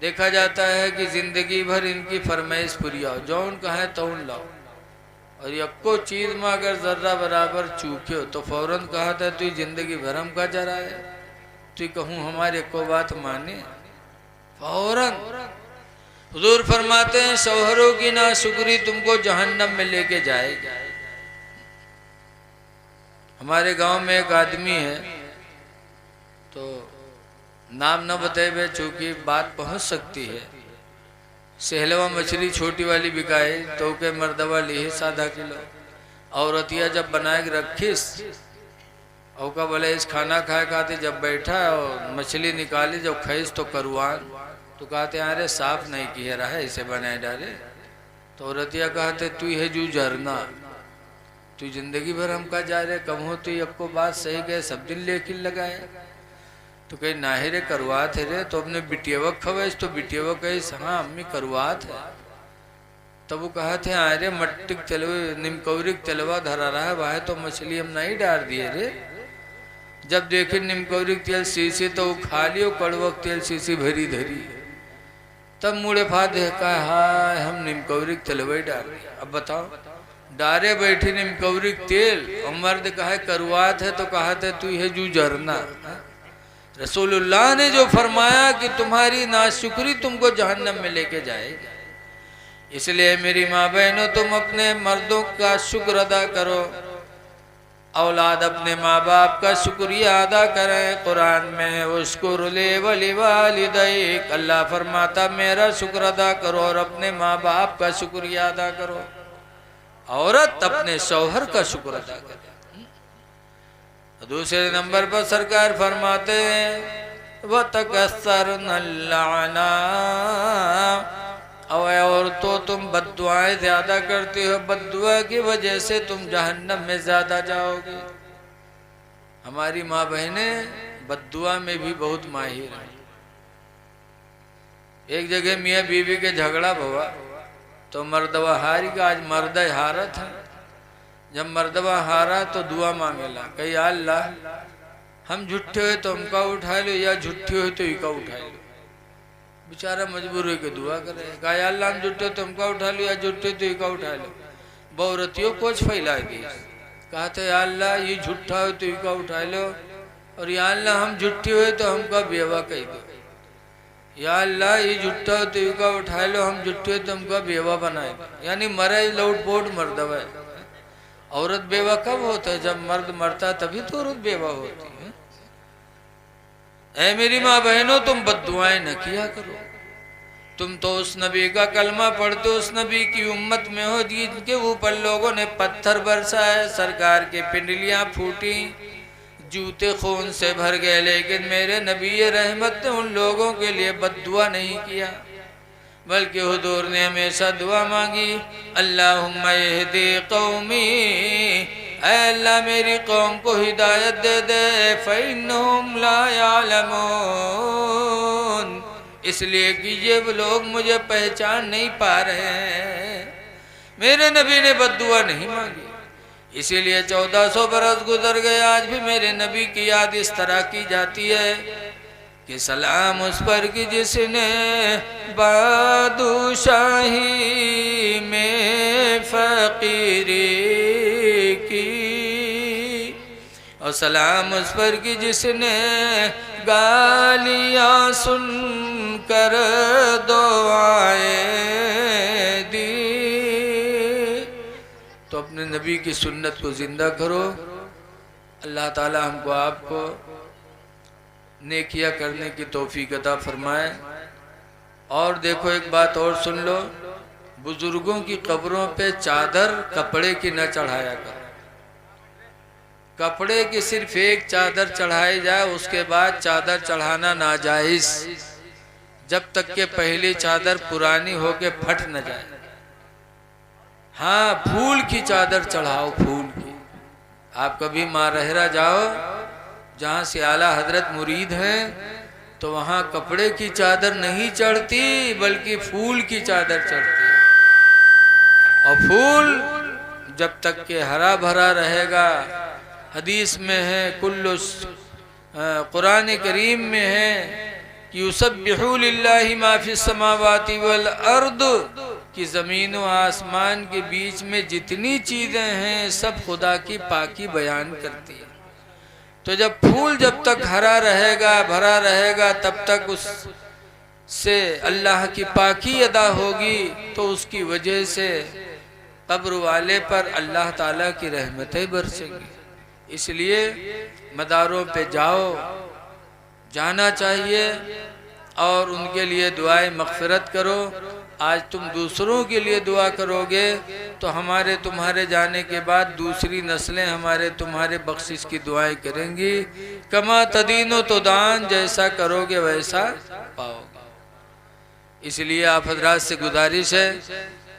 देखा जाता है कि जिंदगी भर इनकी फरमाइश पूरी आओ, जौन कहे तौन लाओ, और यक्को चीज में अगर जर्रा बराबर चूक्यो तो फौरन कहा था तू जिंदगी भर हम का जरा है, तू कहूँ हमारे को बात माने फौरन। हुजूर फरमाते हैं शौहरों की ना शुक्री तुमको जहन्नम में लेके जाएगी। हमारे गांव में एक आदमी है, तो नाम न बताए चूंकि बात पहुंच सकती है, सहलवा मछली छोटी वाली बिकाए तो के मर्दवा ली आधा किलो, औरतिया जब बनाए रखीस और का बोले इस खाना खाए खाते जब बैठा और मछली निकाली जब खाइस तो करुआन, तो कहते अरे साफ नहीं किया रहा है इसे बनाए डाले, तो औरतिया कहते तू है जू जरना, तू जिंदगी भर हम का जा रहे कम हो तू यको बात सही गए सब दिन लेकिन लगाए, तो कहीं नाहे रे करुआत है रे, तो अपने बिटियावक खवेश तो बिटियावक कही हाँ अम्मी करुआत है, तब वो कहा थे अरे मट्टिक तलवे निमकौरिक तलवा धरा रहा है वह तो मछली हम नहीं डाल दिए रे, जब देखे निमकौरिक तेल शीशी तो वो खा लियो कड़वक तेल शीशी भरी धरी, तब मुड़े फा देखा हाय हम निमकौरिक तलवे डाल दिया। अब बताओ डारे बैठी निमकौरिक तेल और मर्द कहा करुआत है तो कहा थे तू है जू जरना। रसूलुल्लाह ने जो फरमाया कि तुम्हारी नाशुक्री तुमको जहन्नम में लेके जाएगी, इसलिए मेरी माँ बहनों तुम अपने मर्दों का शुक्र अदा करो, औलाद अपने माँ बाप का शुक्रिया अदा करें। कुरान में उश्कुरली वलिवालिदैक, अल्लाह फरमाता मेरा शुक्र अदा करो और अपने माँ बाप का शुक्रिया अदा करो। औरत अपने शौहर का शुक्र अदा करे। दूसरे नंबर पर सरकार फरमाते हैं व तकस्सरन लाना, और तो तुम बद्दुआएं ज्यादा करते हो, बद्दुआ की वजह से तुम जहन्नम में ज्यादा जाओगे। हमारी माँ बहनें बद्दुआ में भी बहुत माहिर हैं। एक जगह मियाँ बीवी के झगड़ा हुआ तो मर्दवा हारी का, आज मर्द हारत है, जब मर्दवा हारा तो दुआ मांगेला कही अल्लाह हम झूठे हुए तो हमका उठा लो या झूठे हुए तो इका उठा लो, बेचारा मजबूर हो के दुआ करे, कहा अल्लाह हम झूठे तो हमका उठा लो या झूठे तो इका उठा लो, बहुरतियों कोच फैला दी, कहा था अल्लाह ये झूठा हो तो इका उठा लो, और या अल्लाह हम झूठे हुए तो हमका बेवा कह दो, या अल्लाह ये झूठा हो तो इका उठा लो, हम झूठे हो तो हमका बेवा बनाए दो। यानी मरे लौट पोट मर्दवा है। औरत बेवा कब होता है? जब मर्द मरता तभी तो औरत बेवा होती है। ऐ मेरी माँ बहनों तुम बद्दुआएं न किया करो, तुम तो उस नबी का कलमा पढ़ते उस नबी की उम्मत में हो जिनके ऊपर लोगों ने पत्थर बरसाए, सरकार के पिंडलियां फूटी, जूते खून से भर गए, लेकिन मेरे नबी रहमत ने उन लोगों के लिए बद्दुआ नहीं किया, बल्कि हुजूर ने हमेशा दुआ मांगी अल्लाहुम्मा यहदी कौमी, अल्लाह मेरी कौम को हिदायत दे दे, फ़इन्नहुम ला यालमून, इसलिए कि ये लोग मुझे पहचान नहीं पा रहे हैं। मेरे नबी ने बद्दुआ नहीं मांगी, इसीलिए 1400 बरस गुजर गए, आज भी मेरे नबी की याद इस तरह की जाती है कि सलाम उस पर कि जिसने बादशाही में फ़कीरी की, और सलाम उस पर कि जिसने गालियाँ सुनकर दुआएं दी। तो अपने नबी की सुन्नत को जिंदा करो। अल्लाह ताला हमको आपको नेकिया करने की तौफीक अता फरमाए। और देखो एक बात और सुन लो, बुजुर्गों की कब्रों पे चादर कपड़े की न चढ़ाया करो। कपड़े की सिर्फ एक चादर चढ़ाई जाए, उसके बाद चादर चढ़ाना नाजायज, जब तक के पहली चादर पुरानी होके फट न जाए। हाँ, फूल की चादर चढ़ाओ, फूल की। आप कभी मारहरा जाओ जहाँ से आला हजरत मुरीद हैं, तो वहाँ कपड़े की चादर नहीं चढ़ती बल्कि फूल की चादर चढ़ती है। और फूल जब तक के हरा भरा रहेगा, हदीस में है, कुल्लु कुरान करीम में है कि युसब्बिहु लिल्लाहि मा फिस समावाति वल अर्द, कि ज़मीन व आसमान के बीच में जितनी चीज़ें हैं सब खुदा की पाकी बयान करती है। तो जब फूल जब तक हरा रहेगा, भरा रहेगा, तब तक उससे अल्लाह की पाकी अदा होगी, तो उसकी वजह से कब्र वाले पर अल्लाह ताला की रहमतें बरसेंगी। इसलिए मदारों पे जाओ, जाना चाहिए और उनके लिए दुआएं मग़फ़िरत करो। आज तुम दूसरों के लिए दुआ करोगे तो हमारे तुम्हारे जाने के बाद दूसरी नस्लें हमारे तुम्हारे बख्शिश की दुआएं करेंगी। कमा तदीनो तो दान, जैसा करोगे वैसा पाओगे। इसलिए आप हजरात से गुजारिश है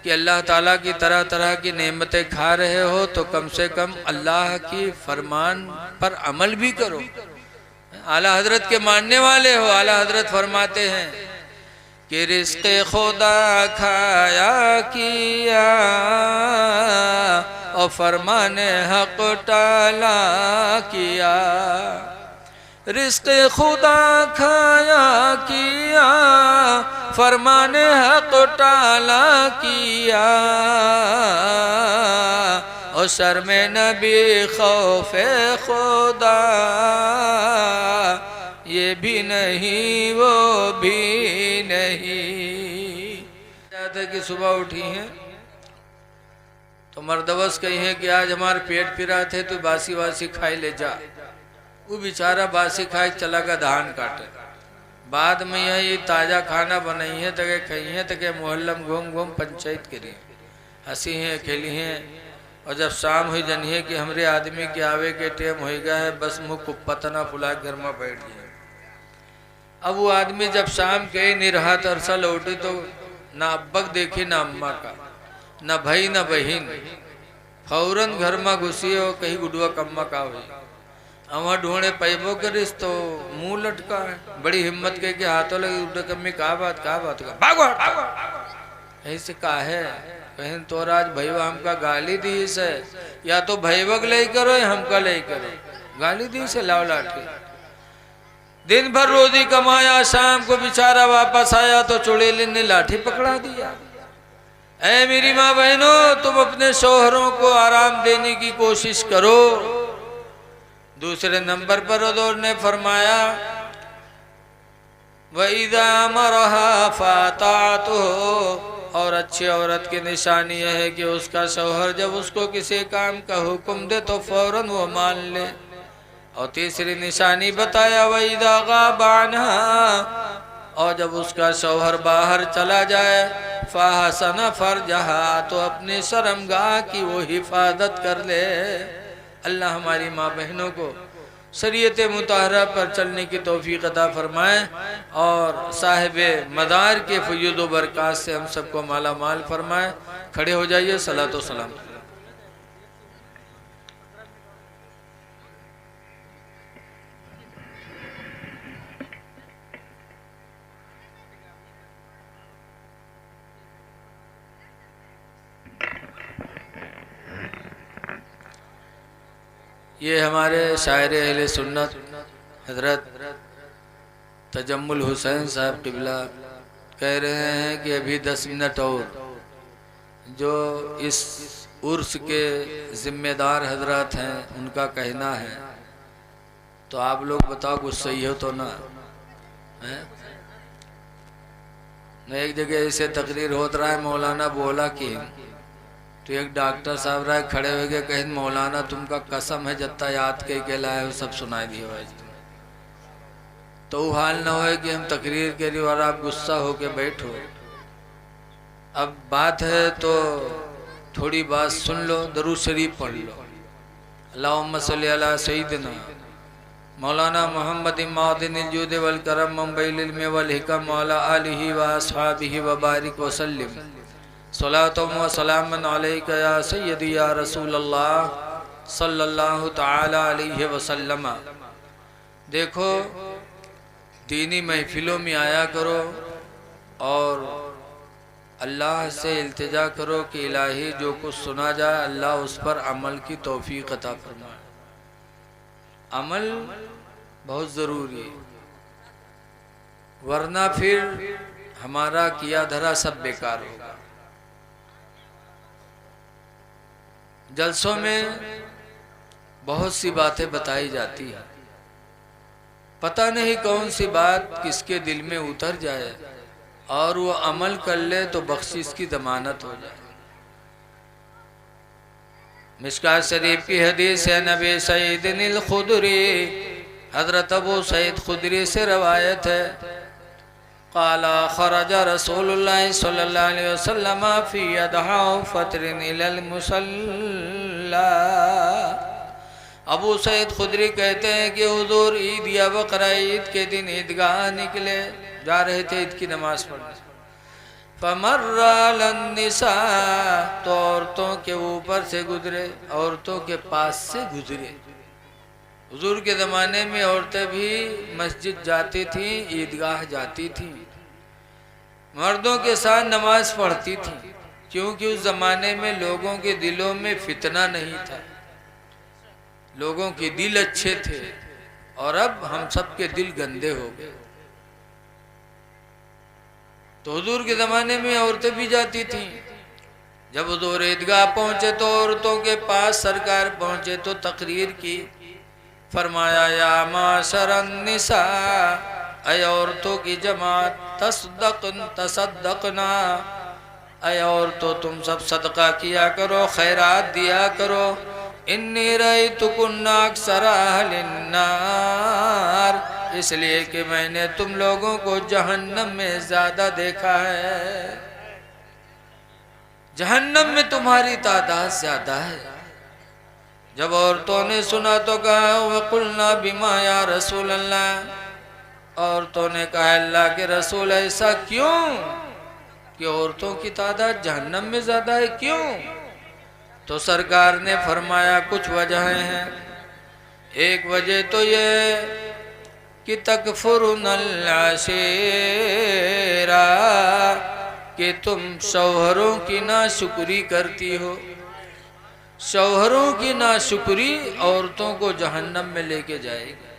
कि अल्लाह ताला की तरह तरह की नेमतें खा रहे हो तो कम से कम अल्लाह की फरमान पर अमल भी करो। आला हजरत के मानने वाले हो। आला हजरत फरमाते हैं कि रिज़्क़े खुदा खाया किया और फरमाने हक टाला किया। रिज़्क़े खुदा खाया किया, फरमाने हक टाला किया। और शर्मे नबी खौफे खुदा, ये भी नहीं वो भी नहीं। कहते कि सुबह उठी हैं तो मर्दवस कही है कि आज हमारे पेट फिरा थे तो बासी वासी खाई ले जा। वो बेचारा बासी खाई चला का धान काटे। बाद में ये ताज़ा खाना बनाई है तके खई है तके मोहल्लम घूम घूम पंचायत करी, हंसी हैं खेली हैं। और जब शाम हुई जनिए कि हमरे आदमी के आवे के टेम हो गया है, बस मुँह कुप्पतना फुला घर में बैठ गए। अब वो आदमी जब शाम के निरहा तरसा लौटी तो ना अब्बक देखी ना अम्मा का, ना भाई ना बहन, फौरन घर में घुसी और कहीं गुडुआ कम्मा का हुई। अवा ढूंढे पैबो करिस तो मुंह लटका है। बड़ी हिम्मत के हाथों लगी गुडुआ कम्मी का बात भागो ऐसे का है। कहीं तो आज भैया हमका गाली दी से, या तो भैवक ले करो या हमका ले करो। गाली दी से लाओ लाठी। दिन भर रोजी कमाया, शाम को बेचारा वापस आया तो चुड़ैल ने लाठी पकड़ा दिया। ऐ मेरी माँ बहनों, तुम अपने शौहरों को आराम देने की कोशिश करो। दूसरे नंबर पर हज़ूर ने फरमाया वइज़ा अमरहा फ़अताअतहु, और अच्छी औरत की निशानी यह है कि उसका शौहर जब उसको किसी काम का हुक्म दे तो फौरन वो मान ले। और तीसरी निशानी बताया वइज़ा ग़ाबा अन्हा, और जब उसका शौहर बाहर चला जाए फ़अहसन फ़रजहा, तो अपनी शर्मगाह की वो हिफाजत कर ले। अल्लाह हमारी माँ बहनों को शरीयत मुताहरा पर चलने की तौफीक अता फरमाए और साहिबे मदार के फयूज़ व बरक़ात से हम सबको माला माल फरमाए। खड़े हो जाइए, सलातो व सलाम। ये हमारे शायर अहले सुन्नत हजरत तजम्मुल हुसैन साहब क़िबला कह रहे हैं कि अभी 10 मिनट और जो इस उर्स के ज़िम्मेदार हजरत हैं उनका कहना है, तो आप लोग बताओ कुछ सही हो तो ना है। न एक जगह ऐसे तकरीर होता रहा है, मौलाना बोला कि तो एक डॉक्टर साहब राय खड़े हो गए, कहें मौलाना तुमका कसम है जत्ता याद के लाए हो सब सुनाई दिए भाई। तो वो हाल ना हो कि हम तकरीर के लिए और आप गुस्सा होके बैठो। अब बात है तो थोड़ी बात सुन लो, दरूद शरीफ पढ़ लो। अल्लाहुम्मा सल्ली अला सय्यिदिना मौलाना मोहम्मद इमादिन जुद वल करम मुंबई इल्म वल हिकम वाला आलिहि व अस्हाबिहि व बारिक व सल्लिम सलातुम व सलामन अलैका या सय्यदी या रसूल अल्लाह सल्लल्लाहु तआला अलैहि वसल्लम। देखो, दीनी महफिलों में आया करो और अल्लाह से इल्तिजा करो कि इलाही जो कुछ सुना जाए अल्लाह उस पर अमल की तौफीक अता फरमाए। अमल बहुत ज़रूरी है। वरना फिर हमारा किया धरा सब बेकार होगा। जलसों में बहुत सी बातें बताई जाती है, पता नहीं कौन सी बात किसके दिल में उतर जाए और वो अमल कर ले तो बख्शिश की जमानत हो जाए। मिशकात शरीफ की हदीस है, नबी सईद निल खुदरी, हजरत अबू सईद खुदरी से रवायत है, क़ाला खरजा रसूलुल्लाह सल्लल्लाहु अलैहि वसल्लम फी अदहा फतरिन इलल मुसल्ला। अबू सईद खुदरी कहते हैं कि हुजूर ईद या बकरा ईद के दिन ईदगाह निकले, जा रहे थे ईद की नमाज पढ़ने। फमर्रालन्निसा, तो औरतों के ऊपर से गुजरे, औरतों के पास से गुजरे। हुजूर के ज़माने में औरतें भी मस्जिद जाती थी, ईदगाह जाती थी, मर्दों के साथ नमाज पढ़ती थी, क्योंकि उस ज़माने में लोगों के दिलों में फितना नहीं था, लोगों के दिल अच्छे थे। और अब हम सब के दिल गंदे हो गए। तो हुजूर के ज़माने में औरतें भी जाती थीं। जब हुजूर ईदगाह पहुँचे तो औरतों के पास सरकार पहुँचे तो तकरीर की, फरमाया या माशरन निसा, ऐ औरतों की जमात, तसद्दकना, ऐ औरतों तुम सब सदका किया करो, खैरात दिया करो। इन्नी रअयतुकुन्ना अक्सरा अहलिन नार, इसलिए कि मैंने तुम लोगों को जहन्नम में ज्यादा देखा है, जहन्नम में तुम्हारी तादाद ज्यादा है। जब औरतों ने सुना तो कहा वकुलना बिमा या रसूल अल्लाह, औरतों ने कहा अल्लाह के रसूल ऐसा क्यों कि औरतों की तादाद जहन्नम में ज्यादा है, क्यों? तो सरकार ने फरमाया कुछ वजहें हैं। एक वजह तो ये कि तकफुरुनल आशीरा, कि तुम शौहरों की नाशुक्री करती हो। शौहरों की नाशुक्री औरतों को जहन्नम में लेके जाएगी।